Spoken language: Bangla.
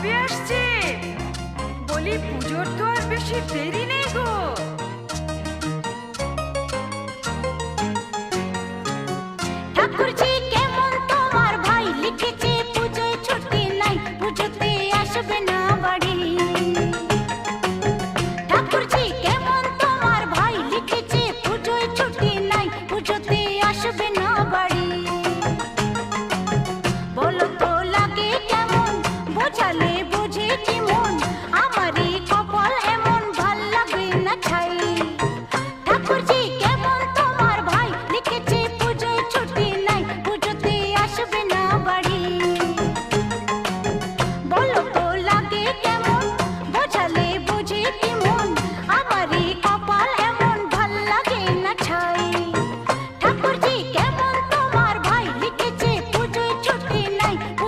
কবে আসছে? বলি পুজোর তো আর বেশি দেরি নেই গো। ঠাকুরজি কেমন তোমার ভাই লিখেছে পুজোয় ছুটি নাই, পুজোতে আসবে না বাড়ি। ঠাকুরজি কেমন তোমার ভাই লিখেছে পুজোয় ছুটি নাই, পুজোতে আসবে না বাড়ি। বলো তো লাগে কেমন, বোঝালে বুঝে কি মন।